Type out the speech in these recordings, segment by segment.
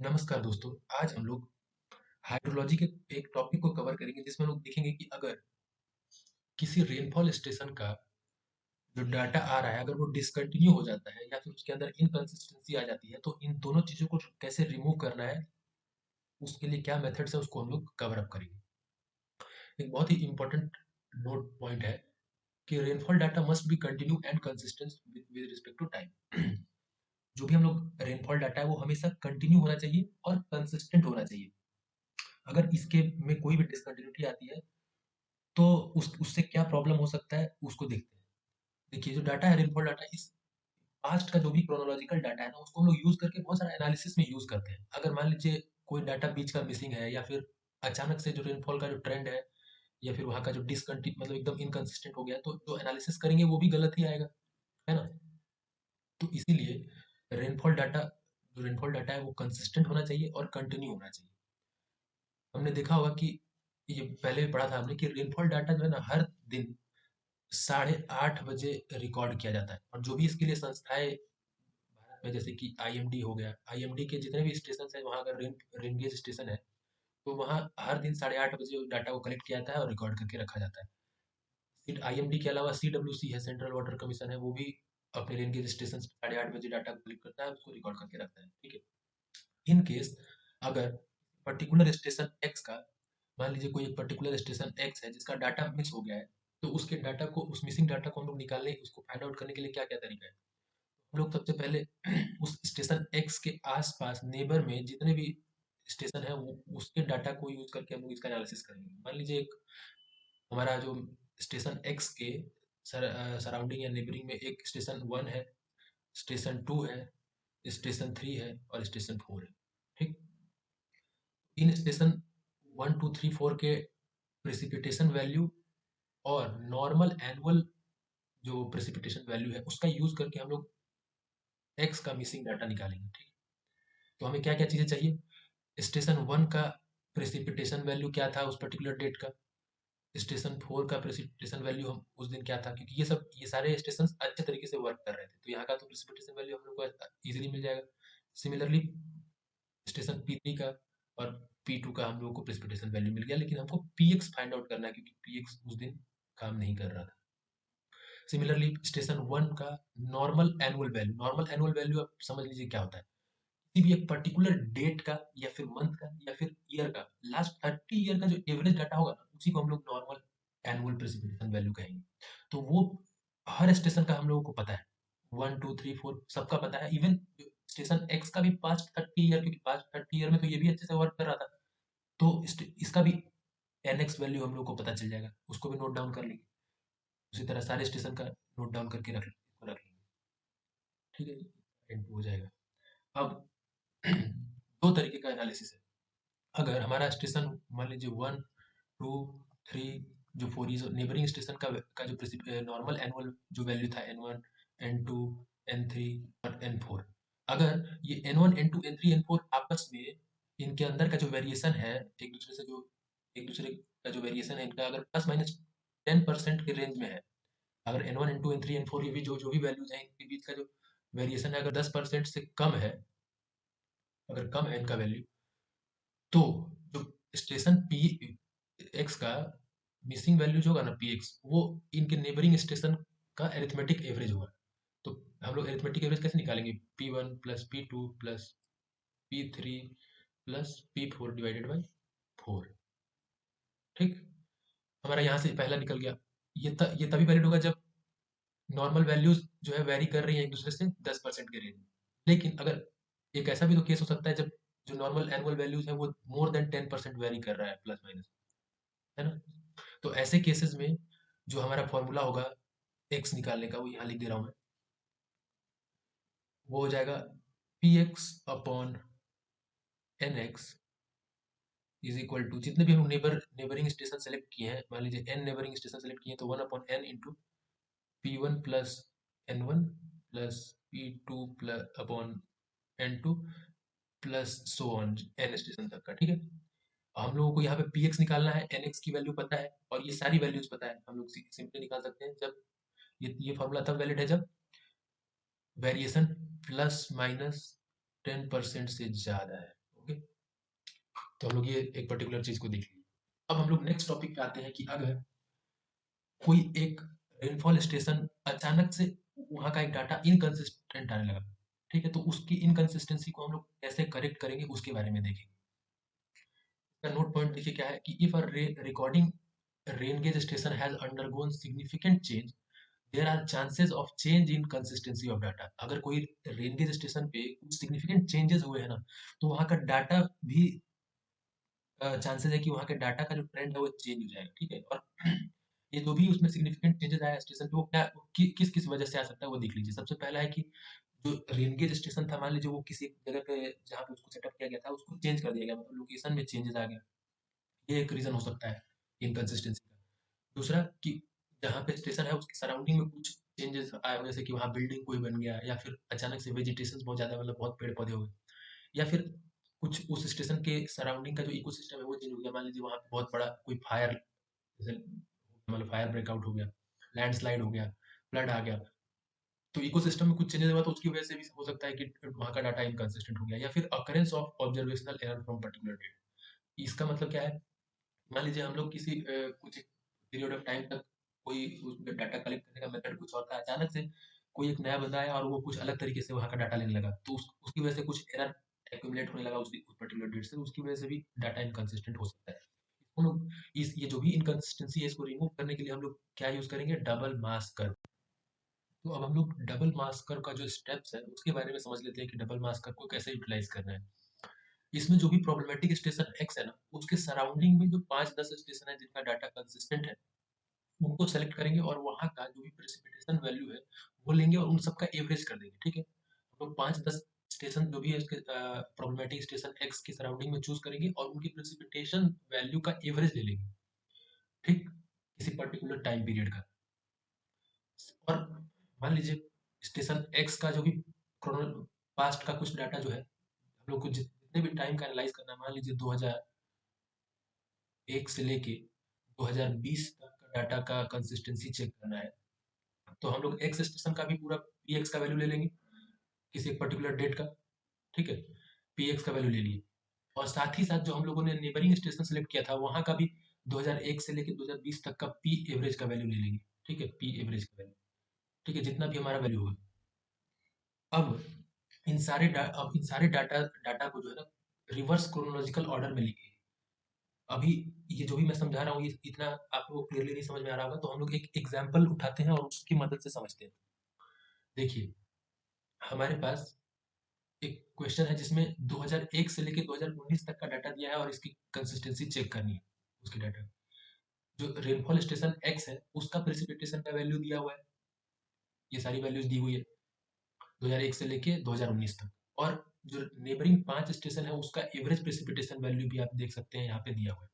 नमस्कार दोस्तों, आज हम लोग हाइड्रोलॉजी के एक टॉपिक को कवर करेंगे जिसमें हम लोग देखेंगे कि अगर किसी रेनफॉल स्टेशन का जो डाटा आ रहा है अगर वो डिसकंटिन्यू हो जाता है या फिर उसके अंदर इनकंसिस्टेंसी आ जाती है तो इन दोनों चीज़ों को कैसे रिमूव करना है, उसके लिए क्या मेथड्स है उसको हम लोग कवर अप करेंगे। एक बहुत ही इंपॉर्टेंट नोट पॉइंट है कि rainfall data must be continue and consistent with respect to time. जो भी हम लोग रेनफॉल डाटा है वो हमेशा कंटिन्यू होना चाहिए और कंसिस्टेंट होना चाहिए। अगर इसके में कोई भी डिसकंटिन्यूटी आती है तो उससे क्या प्रॉब्लम हो सकता है उसको देखते हैं। देखिए जो डाटा है रेनफॉल डाटा इस पास्ट का जो भी क्रोनोलॉजिकल डाटा है ना उसको हम लोग यूज करके बहुत सारा एनालिसिस में यूज करते हैं। अगर मान लीजिए कोई डाटा बीच का मिसिंग है या फिर अचानक से जो रेनफॉल का जो ट्रेंड है या फिर वहाँ का जो डिसकंटिन्यू मतलब एकदम इनकंसिस्टेंट हो गया तो जो एनालिसिस करेंगे वो भी गलत ही आएगा, है ना। तो इसीलिए रेनफॉल डाटा है वो कंसिस्टेंट होना चाहिए और कंटिन्यू होना चाहिए। हमने देखा होगा कि ये पहले भी पढ़ा था हमने कि रेनफॉल डाटा जो है ना हर दिन 8:30 बजे रिकॉर्ड किया जाता है और जो भी इसके लिए संस्थाएं भारत में जैसे कि आईएमडी हो गया, आईएमडी के जितने भी स्टेशन है वहाँ अगर रेनगेज स्टेशन है तो वहाँ हर दिन 8:30 बजे डाटा को कलेक्ट किया जाता है और रिकॉर्ड करके रखा जाता है। आईएमडी के अलावा सीडब्ल्यूसी है, सेंट्रल वाटर कमीशन है, वो भी अपने रेनगेज स्टेशन 8:30 बजे डाटा को कलेक्ट करता है, उसको रिकॉर्ड करके रखता है। ठीक है। इन केस अगर पर्टिकुलर स्टेशन एक्स का, मान लीजिए कोई एक पर्टिकुलर स्टेशन एक्स है जिसका डाटा मिस हो गया है, तो उसके डाटा को उस मिसिंग डाटा को हम लोग निकालने उसको फाइंड आउट करने के लिए क्या क्या तरीका है। हम लोग सबसे पहले उस स्टेशन एक्स के आसपास नेबर में जितने भी स्टेशन है वो उसके डाटा को यूज करके हम लोग इसका एनालिसिस करेंगे। मान लीजिए एक हमारा जो स्टेशन एक्स के सराउंडिंग या नेबरिंग में एक स्टेशन वन है, स्टेशन टू है, स्टेशन थ्री है और स्टेशन फोर है। ठीक। इन station one two three four के प्रेसिपिटेशन वैल्यू और नॉर्मल एनुअल जो प्रेसिपिटेशन वैल्यू है उसका यूज करके हम लोग एक्स का मिसिंग डाटा निकालेंगे। ठीक। तो हमें क्या क्या चीजें चाहिए। स्टेशन वन का प्रेसिपिटेशन वैल्यू क्या था उस पर्टिकुलर डेट का, स्टेशन फोर का प्रेसिपिटेशन वैल्यू हम उस दिन क्या था, क्योंकि ये सारे स्टेशन अच्छे तरीके से वर्क कर रहे थे तो यहाँ का तो प्रेसिपिटेशन वैल्यू हम लोग को इजीली मिल जाएगा। सिमिलरली स्टेशन पी थ्री का और पी टू का हम लोग को प्रेसिपिटेशन वैल्यू मिल गया, लेकिन हमको पी एक्स फाइंड आउट करना है क्योंकि पी एक्स उस दिन काम नहीं कर रहा था। सिमिलरली स्टेशन वन का नॉर्मल एनुअल वैल्यू आप समझ लीजिए क्या होता है। किसी भी एक पर्टिकुलर डेट का या फिर मंथ का या फिर ईयर का लास्ट 30 ईयर का जो एवरेज डाटा होगा ना उसी को हम लोग नॉर्मल एनुअल प्रेसिपिटेशन वैल्यू कहेंगे। तो वो हर स्टेशन का हम लोगों को पता है, वन टू थ्री फोर सबका पता है। इवन स्टेशन एक्स का भी पास्ट 30 ईयर, क्योंकि पास्ट 30 ईयर में तो ये भी अच्छे से वर्क कर रहा था तो इसका भी एनएक्स वैल्यू हम लोग को पता चल जाएगा, उसको भी नोट डाउन कर लेंगे। उसी तरह सारे स्टेशन का नोट डाउन करके रख लेंगे। ठीक है जी, एंड हो जाएगा। अब दो तरीके का एनालिसिस है। अगर हमारा स्टेशन मान लीजिए वन टू थ्री जो फोर ये नेबरिंग स्टेशन का जो नॉर्मल एनुअल जो वैल्यू था N one N two N three और एन फोर, अगर ये N one N two N three N four आपस में इनके अंदर का जो वेरिएशन है एक दूसरे का जो वेरिएशन है इनका अगर प्लस माइनस 10% के रेंज में है, अगर N one N two N three N four ये भी जो भी वैल्यूज हैं इनके बीच का जो वेरिएशन है अगर 10% से कम है, अगर कम है इनका वैल्यू, तो जो स्टेशन पी एक्स का मिसिंग वैल्यू जो होगा ना पी एक्स वो इनके नेबरिंग स्टेशन का एरिथमेटिक एवरेज होगा। तो हम लोग एरिथमेटिक एवरेज कैसे निकालेंगे, P one plus P two plus P three plus P four divided by four. ठीक। हमारा यहाँ से पहला निकल गया। ये तभी वैलिड होगा जब नॉर्मल वैल्यूज जो है वेरी कर रही है एक दूसरे से 10% के रेंज में। लेकिन अगर एक ऐसा भी तो केस हो सकता है जब जो नॉर्मल एनुअल वैल्यूज है वो मोर देन 10% वेरी कर रहा है प्लस माइनस, है ना। तो ऐसे केसेस में जो हमारा फॉर्मूला होगा एक्स निकालने का वो यहाँ लिख दे रहा हूँ मैं, वो हो जाएगा P x upon N x is equal to जितने भी हम नेबरिंग स्टेशन सेलेक्ट किए हैं, मान लीजिए एन नेबरिंग स्टेशन सेलेक्ट किए हैं तो one upon N into P one plus N one plus P two plus upon N two plus so on N station तक का। ठीक है। हम लोगों को यहाँ पे पी एक्स निकालना है, एन एक्स की वैल्यू पता है और ये सारी वैल्यूज पता है, हम लोग सिंपली निकाल सकते हैं जब ये फॉर्मूला तब वैलिड है जब वेरिएशन प्लस माइनस 10% से ज्यादा है। तो हम लोग ये एक पर्टिकुलर चीज को देख लिए। अब हम लोग नेक्स्ट टॉपिक पे आते हैं कि अगर कोई एक रेनफॉल स्टेशन अचानक से वहाँ का एक डाटा इनकंसिस्टेंट आने लगा, ठीक है, तो उसकी इनकंसिस्टेंसी को हम लोग कैसे करेक्ट करेंगे उसके बारे में देखेंगे। इसका नोट पॉइंट देखिए क्या है कि if a recording rain gauge station has undergone significant change, there are chances of change in consistency of data. अगर कोई रेन गेज स्टेशन पे कुछ सिग्निफिकेंट चेंजेस हुए हैं ना, तो वहाँ का डाटा भी चांसेस है कि वहाँ के डाटा का जो ट्रेंड है वो चेंज हो जाएगा, ठीक है। और ये जो भी उसमें सिग्निफिकेंट चेंजेस आया स्टेशन पे वो क्या किस किस वजह से आ सकता है वो देख लीजिए। सबसे पहला है कि जो रेनगेज स्टेशन था, मान लीजिए वो किसी एक जगह पे जहाँ पे उसको सेटअप किया गया था उसको चेंज कर दिया गया, मतलब लोकेशन में चेंजेस आ गया, ये एक रीजन हो सकता है इनकंसिस्टेंसी का। दूसरा कि जहाँ पे स्टेशन है उसकी सराउंडिंग में कुछ चेंजेस आए हो, जैसे कि वहाँ बिल्डिंग कोई बन गया या फिर अचानक से वेजिटेशन बहुत ज्यादा, मतलब बहुत पेड़ पौधे हो गए, या फिर कुछ उस स्टेशन के सराउंडिंग का जो इकोसिस्टम है वो चेंज हो गया। मान लीजिए वहाँ पे बहुत बड़ा कोई फायर, जैसे मतलब फायर ब्रेकआउट हो गया, लैंडस्लाइड हो गया, फ्लड आ गया, तो इकोसिस्टम में कुछ चेंजेस हुआ तो उसकी वजह से भी हो सकता है कि वहाँ का डाटा इनकंसिस्टेंट हो गया। या फिर occurrence of observational error from particular date. इसका मतलब क्या है, मान लीजिए हम लोग किसी कुछ पीरियड ऑफ टाइम तक कोई डाटा कलेक्ट करने का मेथड कुछ और था, अचानक से कोई एक नया बंदा आया और वो कुछ अलग तरीके से वहाँ का डाटा लेने लगा, तो उसकी वजह से कुछ एरर एक्यूमुलेट होने लगा उस पर्टिकुलर डेट से, उसकी वजह से भी डाटा इनकंसिस्टेंट हो सकता है। हम लोग इस ये जो भी इनकंसिस्टेंसी है इसको रिमूव करने के लिए हम लोग क्या यूज करेंगे, डबल मास्कर। तो अब हम लोग डबल मास्कर का जो स्टेप्स है उसके बारे में समझ लेते हैं कि डबल मास्कर को कैसे यूटिलाइज करना है। इसमें जो भी प्रॉब्लमेटिक स्टेशन एक्स है ना, उसके सराउंडिंग में जो 5-10 स्टेशन है जिनका डाटा कंसिस्टेंट है, उनको सेलेक्ट करेंगे और वहाँ का जो भी प्रेसिपिटेशन वैल्यू है वो लेंगे और उन सबका एवरेज कर देंगे, ठीक है। हम लोग 5-10 स्टेशन जो भी है उसके प्रॉब्लमेटिक स्टेशन एक्स की सराउंडिंग में चूज करेंगे और उनकी प्रेसिपिटेशन वैल्यू का एवरेज ले लेंगे, ठीक, किसी पर्टिकुलर टाइम पीरियड का। और मान लीजिए स्टेशन एक्स का जो भी पास्ट का कुछ डाटा जो है, हम लोग को जितने भी टाइम का एनालाइज करना है, मान लीजिए 2001 से लेके 2020 तक का डाटा का कंसिस्टेंसी चेक करना है, तो हम लोग एक्स स्टेशन का भी पूरा पी एक्स का वैल्यू ले लेंगे किसी एक पर्टिकुलर डेट का, ठीक है, पी एक्स का वैल्यू ले लिए। और साथ ही साथ जो हम लोगों ने नेबरिंग स्टेशन सेलेक्ट किया था वहाँ का भी 2001 से लेके 2020 तक का पी एवरेज का वैल्यू ले लेंगे, ठीक है, पी एवरेज का वैल्यू, ठीक है, जितना भी हमारा वैल्यू होगा। अब अब इन सारे डाटा डाटा को जो है ना रिवर्स क्रोनोलॉजिकल ऑर्डर में लिखे। अभी ये जो भी मैं समझा रहा हूँ ये इतना आपको क्लियरली नहीं समझ में आ रहा होगा, तो हम लोग एक एग्जांपल उठाते हैं और उसकी मदद से समझते हैं। देखिए हमारे पास एक क्वेश्चन है जिसमें 2001 से लेके 2019 तक का डाटा दिया है और इसकी कंसिस्टेंसी चेक करनी है उसकी डाटा। जो रेनफॉल स्टेशन एक्स है उसका प्रेसिपिटेशन का वैल्यू दिया हुआ है, ये सारी वैल्यूज दी हुई है 2001 से लेके 2019 तक। और जो नेबरिंग 5 स्टेशन है उसका एवरेज प्रेसिपिटेशन वैल्यू भी आप देख सकते हैं यहाँ पे दिया हुआ है।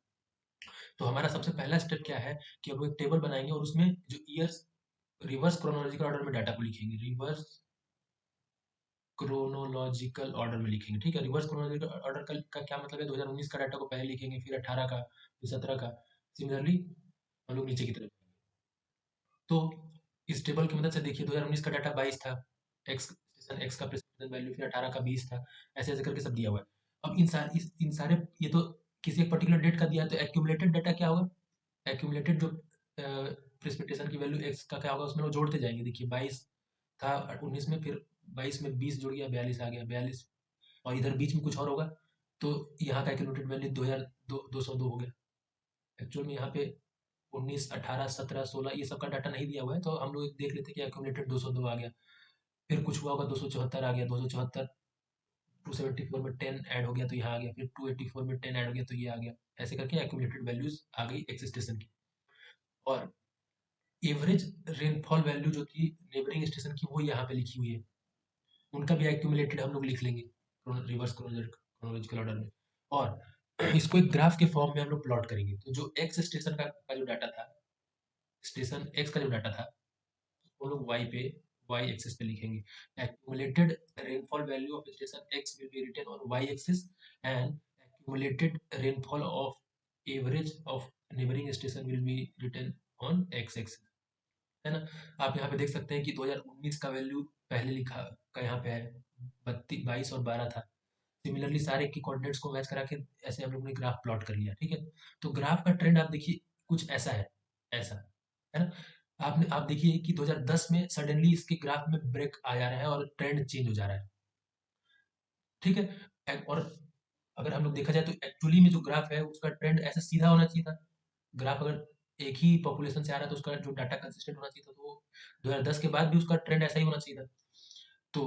तो हमारा सबसे पहला स्टेप क्या है कि अब एक टेबल बनाएंगे और उसमें जो ईयर्स रिवर्स क्रोनोलॉजिकल ऑर्डर में डाटा को लिखेंगे, रिवर्स क्रोनोलॉजिकल ऑर्डर में लिखेंगे, ठीक है। रिवर्स क्रोनोलॉजिकल ऑर्डर का क्या मतलब है, 2019 का डाटा को पहले लिखेंगे, फिर 18 का, फिर 17 का, सिमिलरली हम लोग नीचे की तरफ। तो इस टेबल की मदद से देखिए 2019 का डाटा 22 था, एक्स स्टेशन एक्स का प्रेसिडेंट वैल्यू, फिर 18 का 20 था, ऐसे ऐसे करके सब दिया हुआ है। अब इन सारे ये तो किसी एक पर्टिकुलर डेट का दिया है, तो एक्यूमुलेटेड डाटा क्या होगा, एक्यूमुलेटेड जो प्रेसिपिटेशन की वैल्यू एक्स का क्या होगा उसमें वो जोड़ते जाएंगे। देखिए 22 था 19 में, फिर 22 में 20 जुड़ गया 42 आ गया 42, और इधर बीच में कुछ और होगा, तो यहाँ का एक्यूमुलेटेड वैल्यू 2202 हो गया। एक्चुअल में यहाँ पे 19, 18, 17, 16 ये सब का डाटा नहीं दिया हुआ है, तो हम लोग देख लेते हैं कि एक्यूमुलेटेड 202 आ गया, फिर कुछ हुआ होगा 274 आ गया, 274 274 में 10 ऐड हो गया तो यहाँ आ गया, फिर 284 में 10 ऐड हो गया तो ये आ गया, ऐसे करके एक्यूमुलेटेड वैल्यूज आ गई एक्स स्टेशन की। और एवरेज रेनफॉल वैल्यू जो थी नेबरिंग स्टेशन की वो यहाँ पे लिखी हुई है, उनका भी एक्यूमुलेटेड हम लोग लिख लेंगे रिवर्स क्रोनोलॉजिकल ऑर्डर में। और इसको एक ग्राफ के फॉर्म में हम लोग प्लॉट करेंगे, तो जो एक्स स्टेशन का जो डाटा था, स्टेशन एक्स का जो डाटा था वो लोग वाई पे, वाई एक्सिस पे लिखेंगे। Accumulated rainfall value of station X will be written on Y axis and accumulated rainfall of average of neighbouring station will be written on X axis, है ना। आप यहाँ पे देख सकते हैं कि 2019 का वैल्यू पहले लिखा का यहाँ पे है 32 22 और 12 था, सिमिलरली सारे के कोऑर्डिनेट्स को मैच करा के ऐसे हम लोग ने ग्राफ प्लॉट कर लिया, ठीक है। तो ग्राफ का ट्रेंड आप देखिए कुछ ऐसा है, ऐसा है ना। आप देखिए कि 2010 में सडनली इसके ग्राफ में ब्रेक आ जा रहा है और ट्रेंड चेंज हो जा रहा है, ठीक है। और अगर हम लोग देखा जाए तो एक्चुअली में जो ग्राफ है उसका ट्रेंड ऐसा सीधा होना चाहिए था। ग्राफ अगर एक ही पॉपुलेशन से आ रहा है तो उसका जो डाटा कंसिस्टेंट होना चाहिए था, तो 2010 के बाद भी उसका ट्रेंड ऐसा ही होना चाहिए था। तो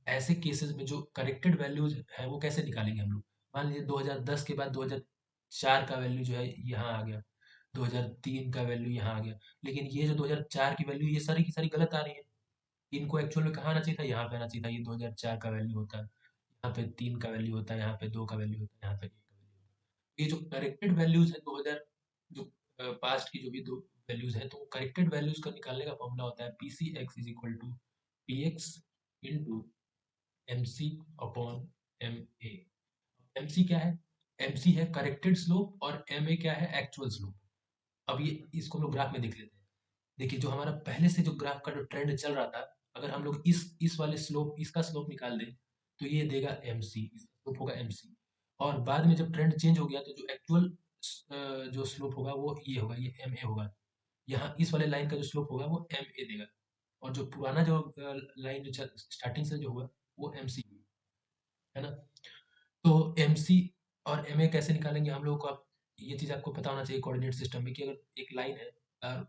ऐसे केसेस में जो करेक्टेड वैल्यूज है वो कैसे निकालेंगे हम लोग। मान लीजिए 2010 के बाद 2004 का वैल्यू जो है यहाँ आ गया, 2003 का वैल्यू यहाँ आ गया, लेकिन ये जो 2004 की वैल्यू ये सारी की सारी गलत आ रही है। इनको एक्चुअल में कहाँ आना चाहिए था, यहाँ पे आना चाहिए था। ये 2004 का वैल्यू होता है, यहाँ पे 3 का वैल्यू होता है, यहाँ पे 2 का वैल्यू होता है, यहाँ पे 1 का वैल्यू होता है। ये जो करेक्टेड वैल्यूज है 2000 जो पास्ट की जो भी दो वैल्यूज है, तो करेक्टेड वैल्यूज का निकालने का फॉर्मूला होता है P C X is equal to P X into M C upon M A. M C क्या है, एम सी है करेक्टेड स्लोप और एम ए क्या है, एक्चुअल स्लोप। अब ये इसको हम लोग ग्राफ में देख लेते हैं। देखिए जो हमारा पहले से जो ग्राफ का जो ट्रेंड चल रहा था, अगर हम लोग इस वाले स्लोप इसका स्लोप निकाल दें तो ये देगा एम सी, इसका स्लोप होगा एम सी। और बाद में जब ट्रेंड चेंज हो गया तो जो एक्चुअल जो स्लोप होगा वो ये होगा, ये एम ए होगा। यहाँ इस वाले लाइन का जो स्लोप होगा वो एम ए देगा, और जो पुराना जो लाइन जो स्टार्टिंग से जो हुआ वो एम सी है ना। तो एम सी और एम ए कैसे निकालेंगे हम लोगों को, आप ये चीज़ आपको पता होना चाहिए कोऑर्डिनेट सिस्टम में कि अगर एक लाइन है और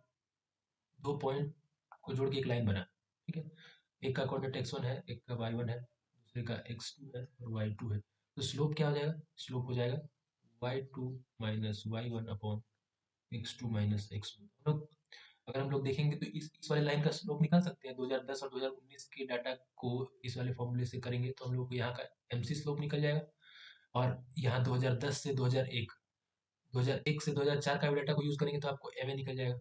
दो पॉइंट को जोड़ के एक लाइन बना, ठीक है। एक का कोऑर्डिनेट x1 है, एक का y1 है, दूसरे का x2 है और y2 है। तो स्लोप क्या हो जाएगा, स्लोप हो जाएगा y2 minus y1 upon x2 minus x1। लोग अगर हम लोग देखेंगे तो इस वाले लाइन का स्लोप निकाल सकते हैं। 2010 और 2019 के डाटा को इस वाले फॉर्मूले से करेंगे तो हम लोग को यहाँ का एमसी स्लोप निकल जाएगा। और यहाँ 2010 से 2001, 2001 से 2004 का भी डाटा को यूज करेंगे तो आपको एमए निकल जाएगा।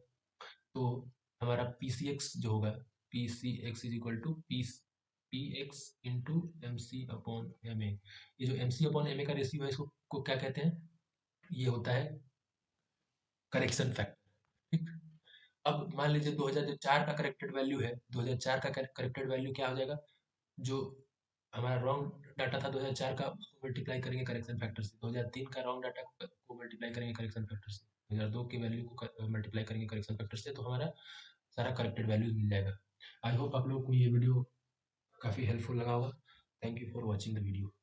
तो हमारा पी सी एक्स जो होगा, P C X is equal to P X into M C upon M A. ये जो M C upon M A का रेशियो है इसको को क्या कहते हैं, ये होता है करेक्शन फैक्टर, ठीक। अब मान लीजिए 2004 का करेक्टेड वैल्यू है, 2004 का करेक्टेड वैल्यू क्या हो जाएगा, जो हमारा रॉन्ग डाटा था 2004 का उसको मल्टीप्लाई करेंगे करेक्शन फैक्टर से, 2003 का रॉन्ग डाटा को मल्टीप्लाई करेंगे करेक्शन फैक्टर से, 2002 के वैल्यू को मल्टीप्लाई करेंगे करेक्शन फैक्टर से, तो हमारा सारा करेक्टेड वैल्यू मिल जाएगा। आई होप आप लोगों को ये वीडियो काफ़ी हेल्पफुल लगा होगा। Thank you for watching the video.